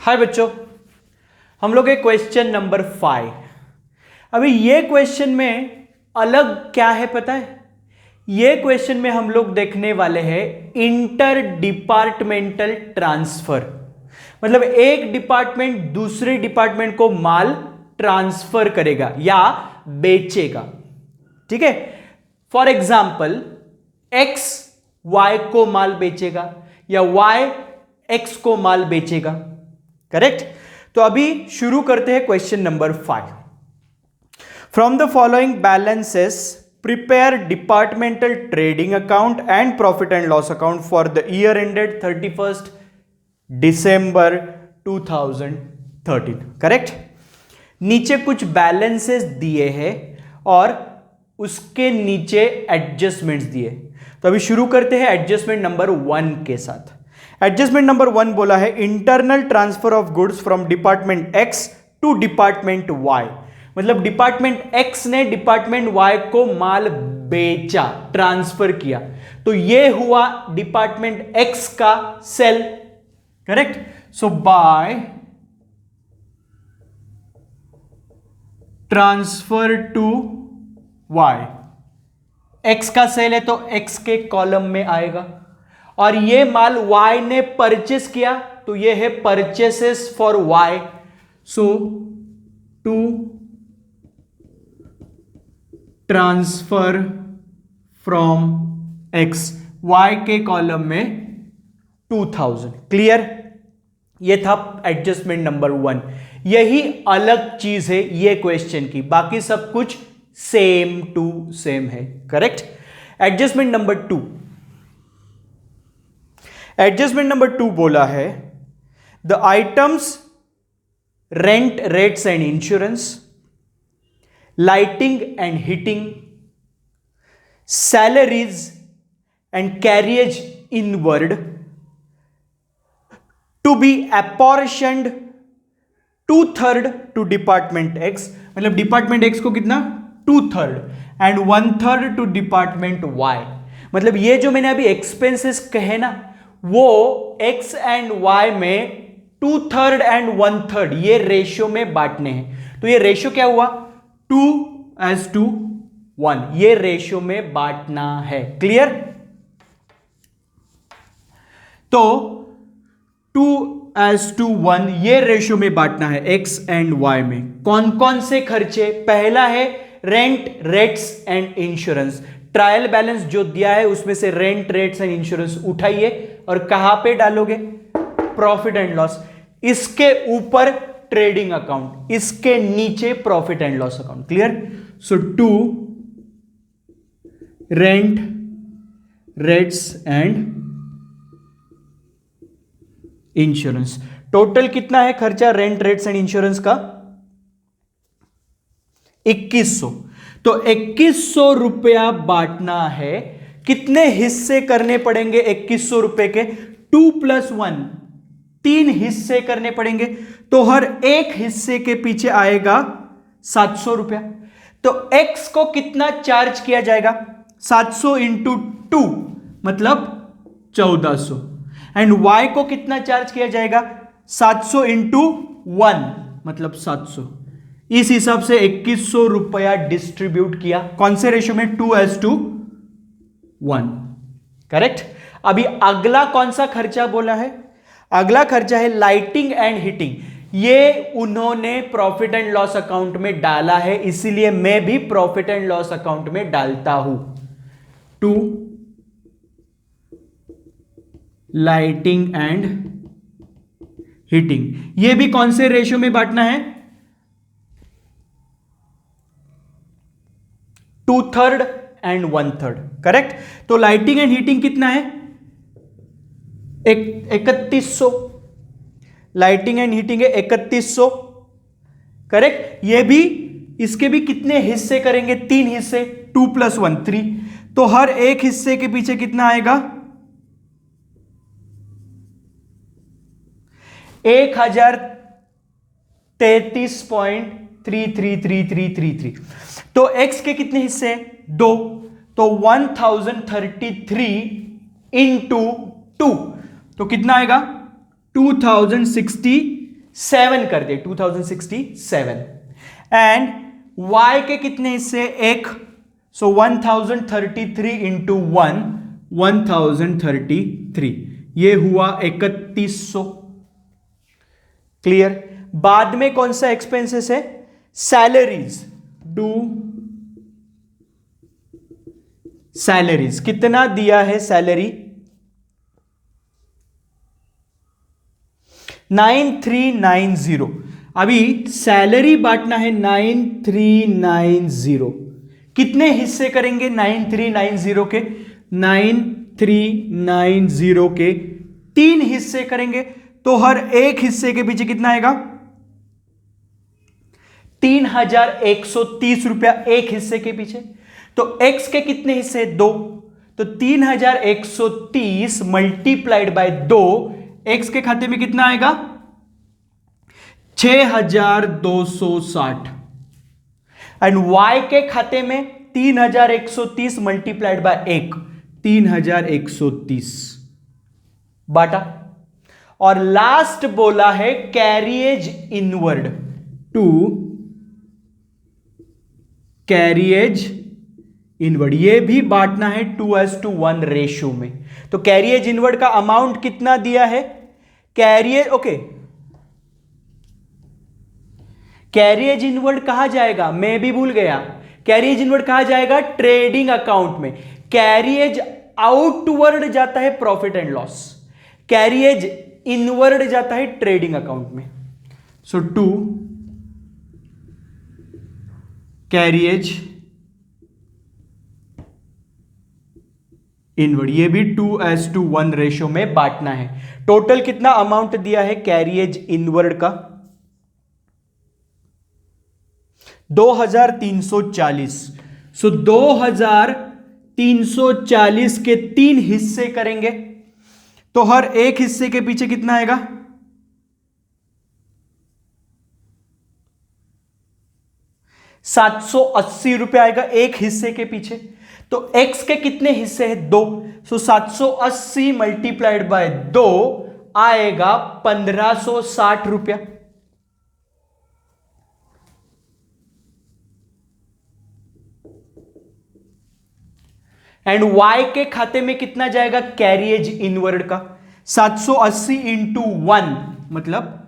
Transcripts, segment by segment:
हाय बच्चों, हम लोग एक क्वेश्चन नंबर 5। अभी ये क्वेश्चन में अलग क्या है पता है? ये क्वेश्चन में हम लोग देखने वाले हैं इंटर डिपार्टमेंटल ट्रांसफर। मतलब एक डिपार्टमेंट दूसरे डिपार्टमेंट को माल ट्रांसफर करेगा या बेचेगा। ठीक है, फॉर एग्जाम्पल एक्स वाई को माल बेचेगा या वाई एक्स को माल बेचेगा। करेक्ट। तो अभी शुरू करते हैं question number 5। From the following balances prepare departmental trading account and profit and loss account for the year ended 31st December 2013। Correct. नीचे कुछ बैलेंसेस दिए हैं और उसके नीचे एडजस्टमेंट्स दिए। तो अभी शुरू करते हैं एडजस्टमेंट नंबर 1 के साथ। एडजस्टमेंट नंबर 1 बोला है internal transfer of goods from department X to department Y. मतलब डिपार्टमेंट एक्स ने डिपार्टमेंट वाई को माल बेचा, ट्रांसफर किया, तो ये हुआ डिपार्टमेंट एक्स का sale. Correct. So by transfer to Y, X का सेल है तो एक्स के कॉलम में आएगा, और ये माल y ने परचेस किया तो ये है purchases for y। So to transfer from x, y के कॉलम में 2000। क्लियर। ये था एडजस्टमेंट नंबर 1। यही अलग चीज है ये क्वेश्चन की, बाकी सब कुछ सेम टू सेम है। Correct. Adjustment number 2। Adjustment number 2 बोला है the items rent rates and insurance, lighting and heating, salaries and carriage inward to be apportioned 2/3 to department X. मतलब डिपार्टमेंट एक्स को कितना 2/3 एंड 1/3 टू डिपार्टमेंट वाई। मतलब ये जो मैंने अभी एक्सपेंसेस कहे ना, वो x एंड y में 2/3 एंड 1/3 ये रेशियो में बांटने हैं। तो ये रेशियो क्या हुआ 2:1, ये रेशियो में बांटना है। क्लियर। तो 2:1 ये रेशियो में बांटना है x एंड y में। कौन कौन से खर्चे? पहला है rent rates and insurance. Trial balance जो दिया है उसमें से रेंट रेट्स एंड इंश्योरेंस उठाइए और कहां पे डालोगे? Profit and loss. इसके ऊपर ट्रेडिंग अकाउंट, इसके नीचे profit and loss account. Clear. So 2 rent rates and insurance. Total कितना है खर्चा रेंट रेट्स एंड इंश्योरेंस का? 2100। तो 2100 रुपया बांटना है। कितने हिस्से करने पड़ेंगे 2100 रुपए के? 2+1, 3 हिस्से करने पड़ेंगे। तो हर एक हिस्से के पीछे आएगा 700 रुपया। तो x को कितना चार्ज किया जाएगा? 700 इंटू 2 मतलब 1400। एंड y को कितना चार्ज किया जाएगा? 700 इंटू 1 मतलब 700। इस हिसाब से 2100 रुपया डिस्ट्रीब्यूट किया। कौन से रेशियो में? 2:1। करेक्ट। अभी अगला कौन सा खर्चा बोला है? अगला खर्चा है लाइटिंग एंड हीटिंग। ये उन्होंने प्रॉफिट एंड लॉस अकाउंट में डाला है, इसीलिए मैं भी प्रॉफिट एंड लॉस अकाउंट में डालता हूं। 2 लाइटिंग एंड हीटिंग। ये भी कौन से रेशियो में बांटना है? 2/3 एंड 1/3। करेक्ट। तो लाइटिंग एंड हीटिंग कितना है? 3100। लाइटिंग एंड हीटिंग है 3100। करेक्ट। ये भी, इसके भी कितने हिस्से करेंगे? 3 हिस्से। 2+1 3। तो हर एक हिस्से के पीछे कितना आएगा? 1033.333333। तो x के कितने हिस्से? 2। तो 1033 इंटू 2 तो कितना आएगा? 2060 7 कर दे, 2067। एंड y के कितने हिस्से? एक। सो 1033 इंटू 1, 1033, ये हुआ 3100। क्लियर? बाद में कौन सा एक्सपेंसेस है? सैलरीज। डू सैलरीज, कितना दिया है सैलरी? 9390। अभी सैलरी बांटना है 9390। कितने हिस्से करेंगे 9390 के? 9390 के 3 हिस्से करेंगे, तो हर एक हिस्से के पीछे कितना आएगा? 3130 रुपया एक हिस्से के पीछे। तो x के कितने हिस्से? 2। तो 3130 मल्टीप्लाइड बाय 2, x के खाते में कितना आएगा? 6260। एंड y के खाते में 3130 मल्टीप्लाइड बाय 1, 3130 बाटा। और लास्ट बोला है carriage inward, to carriage inward, ये भी बांटना है 2:1 रेशियो में। तो कैरिएज इनवर्ड का अमाउंट कितना दिया है? कैरिएज इनवर्ड कहां जाएगा? मैं भी भूल गया। कैरिएज इनवर्ड कहां जाएगा? ट्रेडिंग अकाउंट में। कैरिएज आउटवर्ड जाता है profit and loss, carriage inward जाता है ट्रेडिंग अकाउंट में। सो टू कैरिएज इनवर्ड, ये भी 2:1 रेशियो में बांटना है। टोटल कितना अमाउंट दिया है कैरिएज इनवर्ड का? 2340। सो 2340 के 3 हिस्से करेंगे, तो हर एक हिस्से के पीछे कितना आएगा? 780 रुपए आएगा एक हिस्से के पीछे। तो x के कितने हिस्से हैं? 2। सो 780 मल्टीप्लाइड बाय 2 आएगा 1560 रुपया। एंड y के खाते में कितना जाएगा कैरिएज इनवर्ड का? 780 इंटू 1 मतलब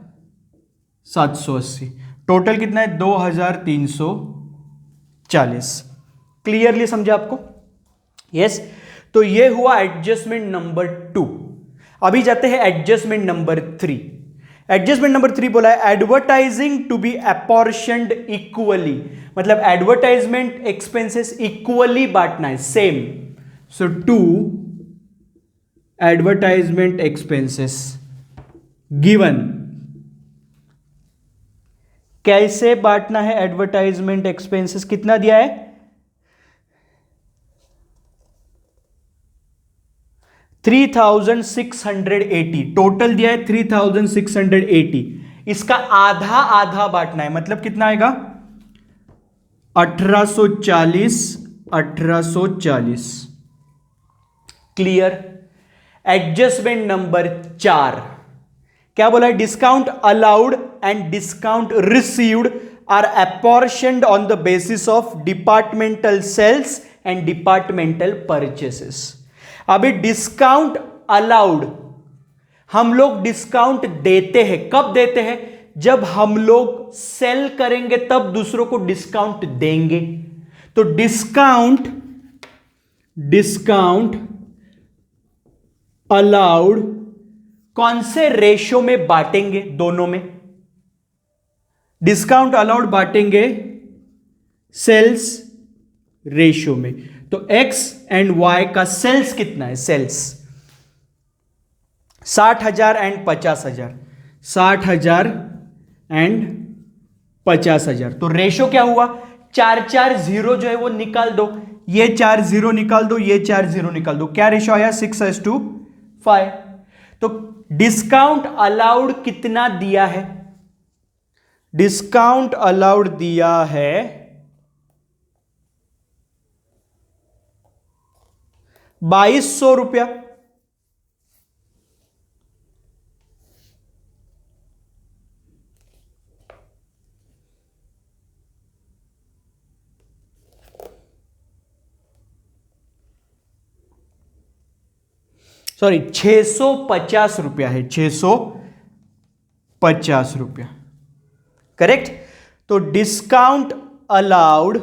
780। टोटल कितना है? 2340। क्लियरली समझे आपको? यस। तो ये हुआ एडजस्टमेंट नंबर 2। अभी जाते हैं एडजस्टमेंट नंबर 3। एडजस्टमेंट नंबर 3 बोला है एडवर्टाइजिंग टू बी अपॉर्शनड इक्वली, मतलब एडवर्टाइजमेंट एक्सपेंसेस इक्वली बांटना है, सेम। सो 2 एडवर्टाइजमेंट एक्सपेंसेस गिवन। कैसे बांटना है एडवर्टाइजमेंट एक्सपेंसेस? कितना दिया है? 3680। टोटल दिया है 3680। इसका आधा आधा बांटना है, मतलब कितना आएगा? 1840, 1840। क्लियर? एडजस्टमेंट नंबर 4 क्या बोला है? Discount allowed and discount received are apportioned on the basis of departmental sales and departmental purchases. अभी डिस्काउंट अलाउड, हम लोग डिस्काउंट देते हैं। कब देते हैं? जब हम लोग सेल करेंगे तब दूसरों को डिस्काउंट देंगे। तो डिस्काउंट अलाउड कौन से रेशो में बांटेंगे? दोनों में। डिस्काउंट अलाउड बांटेंगे सेल्स रेशो में। तो x एंड y का सेल्स कितना है? Sales 60,000 and 50,000, 60,000 and 50,000। तो रेशो क्या हुआ? 4 जीरो जो है वो निकाल दो, ये 4 जीरो निकाल दो, ये 4 जीरो निकाल दो। क्या रेशो आया? 6:5। तो डिस्काउंट अलाउड कितना दिया है? डिस्काउंट अलाउड दिया है 2200 रुपया। सॉरी 650 रुपया है, 650 रुपया। करेक्ट। तो डिस्काउंट अलाउड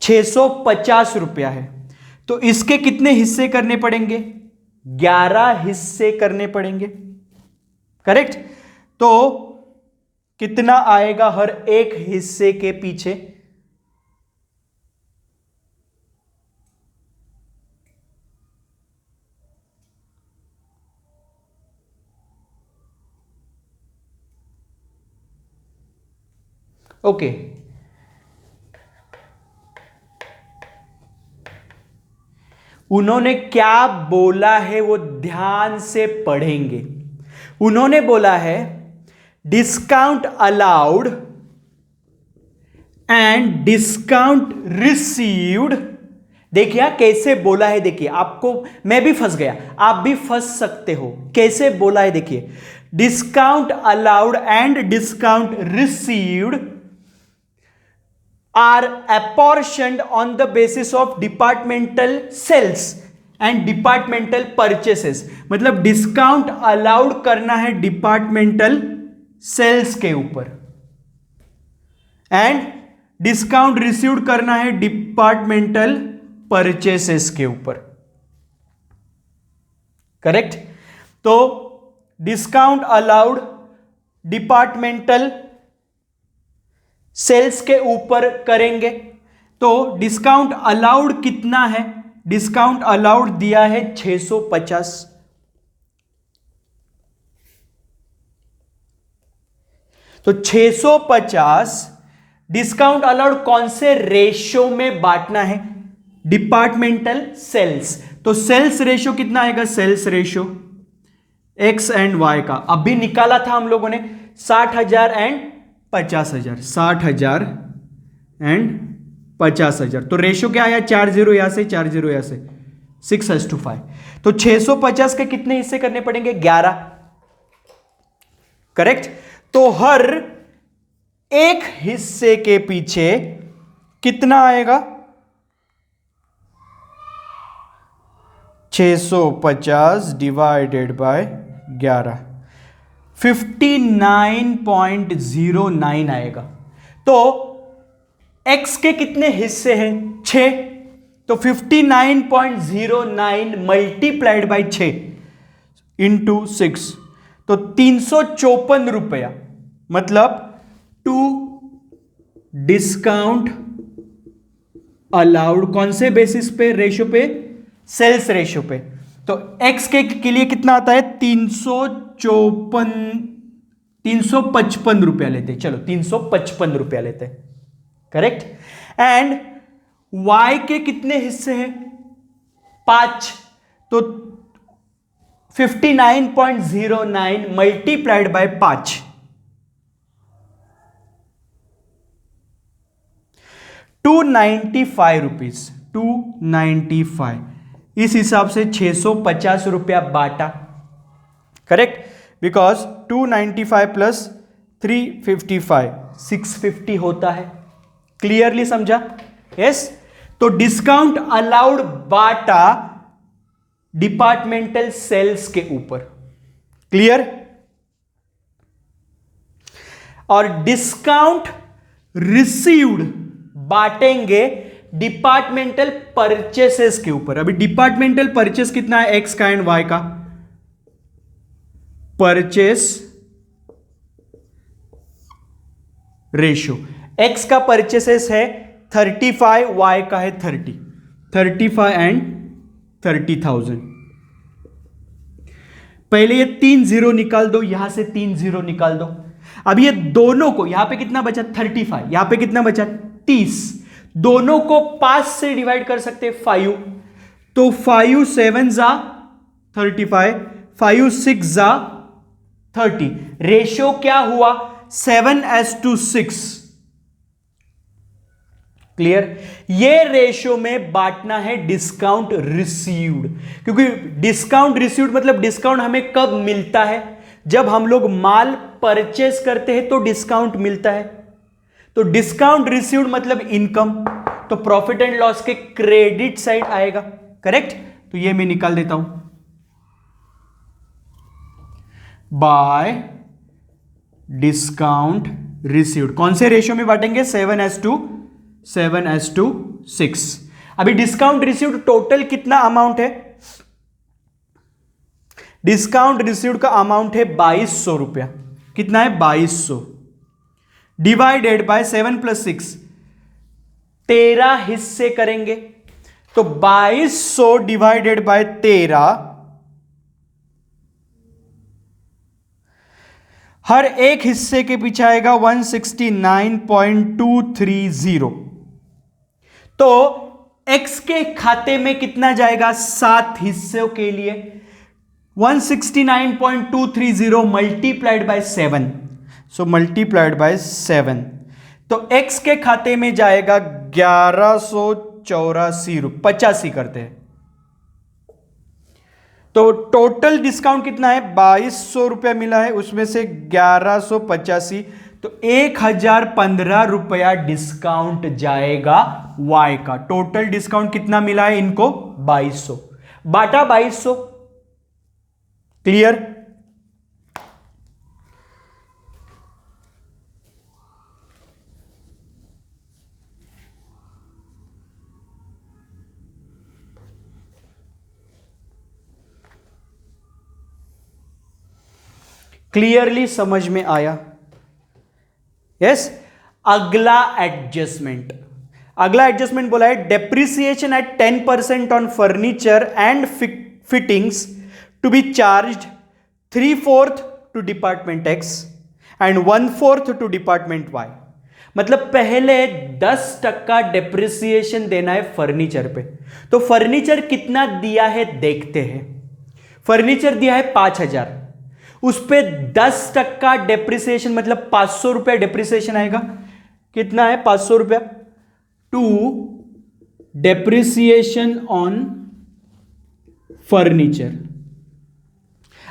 650 रुपया है, तो इसके कितने हिस्से करने पड़ेंगे? 11 हिस्से करने पड़ेंगे। करेक्ट। तो कितना आएगा हर एक हिस्से के पीछे? ओके, उन्होंने क्या बोला है वो ध्यान से पढ़ेंगे। उन्होंने बोला है discount allowed and discount received. देखिए कैसे बोला है, देखिए आपको, मैं भी फंस गया, आप भी फंस सकते हो। कैसे बोला है देखिए, discount allowed and discount received are apportioned on the basis of departmental sales and departmental purchases। मतलब डिस्काउंट अलाउड करना है डिपार्टमेंटल सेल्स के ऊपर एंड डिस्काउंट रिसीव्ड करना है डिपार्टमेंटल परचेसेस के ऊपर। करेक्ट। तो डिस्काउंट अलाउड डिपार्टमेंटल सेल्स के ऊपर करेंगे। तो डिस्काउंट अलाउड कितना है? डिस्काउंट अलाउड दिया है 650। तो 650 डिस्काउंट अलाउड कौन से रेशो में बांटना है? Departmental sales. तो सेल्स रेशो कितना आएगा? Sales ratio X and Y का अभी निकाला था हम लोगों ने, 60,000 एंड 50,000, 60,000 एंड 50,000। तो रेशो क्या आया? 4 0 यहां से, 4 0 यहां से, 6:5। तो 650 के कितने हिस्से करने पड़ेंगे? 11। करेक्ट। तो हर एक हिस्से के पीछे कितना आएगा? 650 डिवाइडेड बाय 11, 59.09 आएगा। तो x के कितने हिस्से हैं? 6। तो 59.09 मल्टीप्लाइड बाई 6 इंटू 6, तो 354 रुपया। मतलब टू डिस्काउंट अलाउड कौन से बेसिस पे? रेशो पे, सेल्स रेशो पे। तो x के लिए कितना आता है? 355 रुपया लेते। चलो 355 रुपया लेते। करेक्ट। एंड y के कितने हिस्से हैं? 5। तो 59.09 मल्टीप्लाइड बाय 5, 295 रुपीज, 295। इस हिसाब से 650 रुपया बांटा। करेक्ट। बिकॉज 295 प्लस 355 650 होता है। क्लियरली समझा? यस। तो डिस्काउंट अलाउड बांटा डिपार्टमेंटल सेल्स के ऊपर। क्लियर? और डिस्काउंट रिसीव्ड बांटेंगे डिपार्टमेंटल परचेसेस के ऊपर। अभी डिपार्टमेंटल परचेस कितना है? एक्स का एंड वाई का। परचेस रेशियो, एक्स का परचेसेस है 35, वाई का है 30, 35 एंड 30,000। पहले ये 3 0 निकाल दो, यहां से 3 0 निकाल दो। अब ये दोनों को, यहां पे कितना बचा? 35, यहां पे कितना बचा? 30। दोनों को 5 से डिवाइड कर सकते हैं, 5। तो 5 7 जा 35, 5 6 जा 30। रेशियो क्या हुआ? 7:6। क्लियर? ये रेशियो में बांटना है डिस्काउंट रिसीव्ड, क्योंकि डिस्काउंट रिसीव्ड मतलब डिस्काउंट हमें कब मिलता है? जब हम लोग माल परचेस करते हैं तो डिस्काउंट मिलता है। तो डिस्काउंट रिसीव्ड मतलब इनकम, तो प्रॉफिट एंड लॉस के क्रेडिट साइड आएगा। करेक्ट? तो ये मैं निकाल देता हूं, बाय डिस्काउंट रिसीव्ड। कौन से रेशियो में बांटेंगे? 7:6। अभी डिस्काउंट रिसीव्ड टोटल कितना अमाउंट है? डिस्काउंट रिसीव्ड का अमाउंट है 2200 रुपया। कितना है? 2200 डिवाइडेड बाय 7 + 6, 13 हिस्से करेंगे तो 2200 डिवाइडेड बाय 13, हर एक हिस्से के पीछे आएगा 169.230। तो x के खाते में कितना जाएगा? 7 हिस्सों के लिए 169.230 multiplied by 7, so multiplied by 7, तो x के खाते में जाएगा 1184 रुपये, 85 करते हैं। तो टोटल डिस्काउंट कितना है? 2200 रुपया मिला है, उसमें से 1185, तो 1015 रुपया डिस्काउंट जाएगा y का। टोटल डिस्काउंट कितना मिला है इनको? 2200 बाटा 2200। क्लियर? क्लियरली समझ में आया? यस। अगला एडजस्टमेंट बोला है, depreciation at 10% on furniture and fittings to be charged 3/4 to department X and 1/4 to department Y। मतलब पहले 10% डेप्रिसिएशन देना है फर्नीचर पे। तो फर्नीचर कितना दिया है देखते हैं। फर्नीचर दिया है 5000, उस पे 10% डेप्रिसिएशन मतलब 500 रुपया डेप्रिसिएशन आएगा। कितना है? 500 रुपया टू डेप्रिसिएशन ऑन फर्नीचर।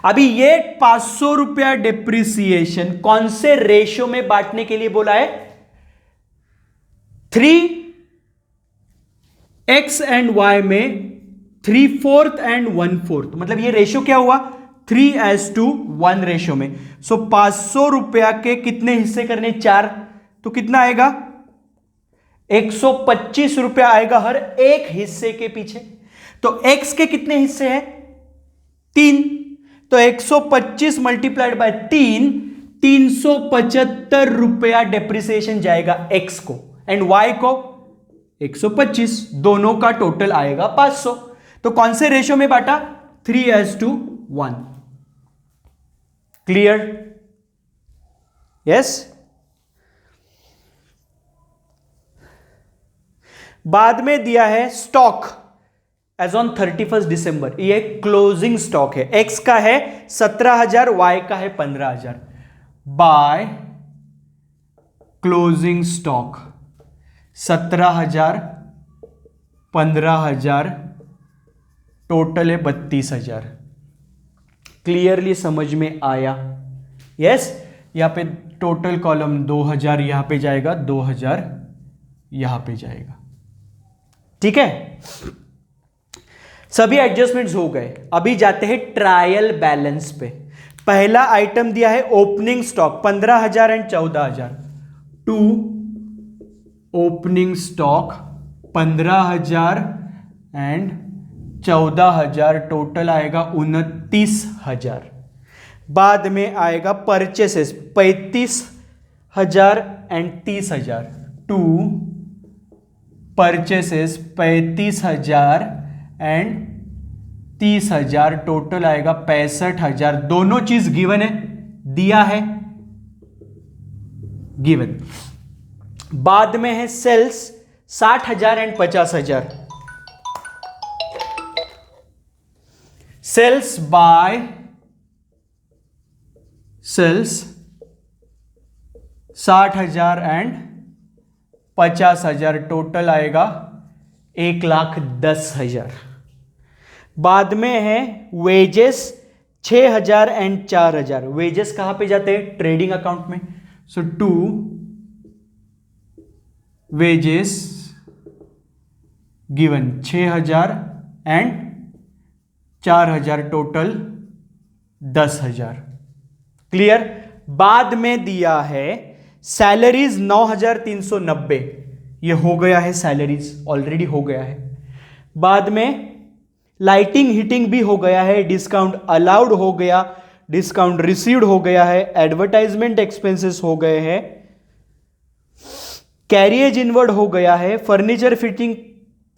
अभी ये 500 रुपया डेप्रिसिएशन कौन से रेशियो में बांटने के लिए बोला है? 3x एंड y में 3/4 एंड 1/4। मतलब ये रेशियो क्या हुआ? 3:1 रेशियो में। सो 500 रुपया के कितने हिस्से करने? 4। तो कितना आएगा? 125 रुपया आएगा हर एक हिस्से के पीछे। तो x के कितने हिस्से हैं? 3। तो 125 मल्टीप्लाइड बाय 3, 375 रुपया डेप्रिसिएशन जाएगा x को, एंड y को 125। दोनों का टोटल आएगा 500। तो कौन से रेशियो में बांटा? 3:1। क्लियर? यस। बाद में दिया है स्टॉक एज ऑन 31 दिसंबर। ये क्लोजिंग स्टॉक है। एक्स का है 17,000, वाई का है 15,000। बाय क्लोजिंग स्टॉक 17,000, 15,000, टोटल है 32,000। क्लियरली समझ में आया? यस। यहां पे टोटल कॉलम 2,000 यहां पे जाएगा, 2,000 यहां पे जाएगा। ठीक है, सभी एडजस्टमेंट्स हो गए। अभी जाते हैं ट्रायल बैलेंस पे। पहला आइटम दिया है opening stock 15,000 and 14,000। To opening stock 15,000 and 14,000, total आएगा 29,000। बाद में आएगा purchases 35,000 and 30,000। To purchases 35,000 and 30,000, total आएगा 65,000। दोनों चीज गिवन है, दिया है, गिवन। बाद में है sales 60,000 and 50,000। Sales by sales 60,000 and 50,000, total आएगा 1,10,000। बाद में है वेजेस 6,000 एंड 4,000। वेजेस कहां पे जाते हैं? ट्रेडिंग अकाउंट में। So to wages given 6,000 and 4,000 total 10,000। Clear. बाद में दिया है सैलरीज 9,390, ये हो गया है, सैलरीज ऑलरेडी हो गया है। बाद में लाइटिंग हीटिंग भी हो गया है, डिस्काउंट अलाउड हो गया, डिस्काउंट रिसीव्ड हो गया है, एडवर्टाइजमेंट एक्सपेंसेस हो गए हैं, कैरियज इनवर्ड हो गया है, फर्नीचर फिटिंग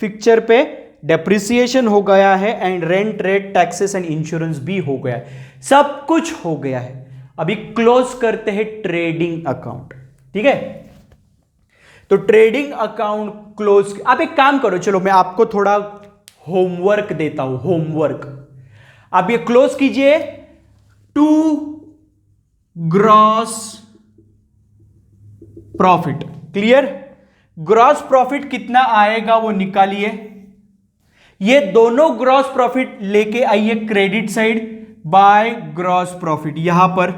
फिक्चर पे डेप्रिसिएशन हो गया है, and rent rate taxes and insurance भी हो गया है। सब कुछ हो गया है। अभी क्लोज करते हैं ट्रेडिंग अकाउंट। ठीक है, तो ट्रेडिंग अकाउंट क्लोज। आप एक काम करो, चलो मैं आपको थोड़ा होमवर्क देता हूं, होमवर्क। आप ये क्लोज कीजिए to gross profit. Clear. Gross profit कितना आएगा वो निकालिए। ये दोनों ग्रॉस प्रॉफिट लेके आइए credit side by gross profit. यहां पर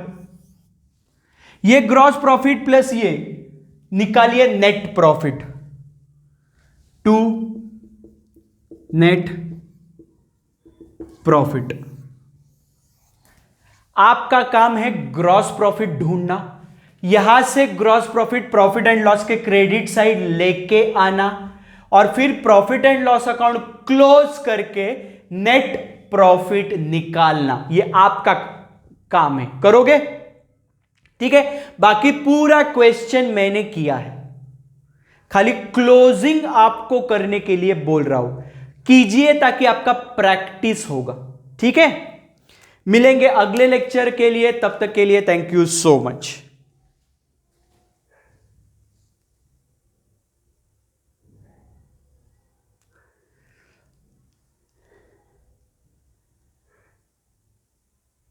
ये ग्रॉस प्रॉफिट प्लस ये निकालिए net profit, to net profit. आपका काम है ग्रॉस प्रॉफिट ढूंढना। यहां से gross profit profit and loss के क्रेडिट साइड लेके आना, और फिर profit and loss account close करके नेट प्रॉफिट निकालना। ये आपका काम है, करोगे? ठीक है। बाकी पूरा क्वेश्चन मैंने किया है, खाली क्लोजिंग आपको करने के लिए बोल रहा हूं। कीजिए ताकि आपका प्रैक्टिस होगा। ठीक है, मिलेंगे अगले लेक्चर के लिए, तब तक के लिए थैंक यू सो मच।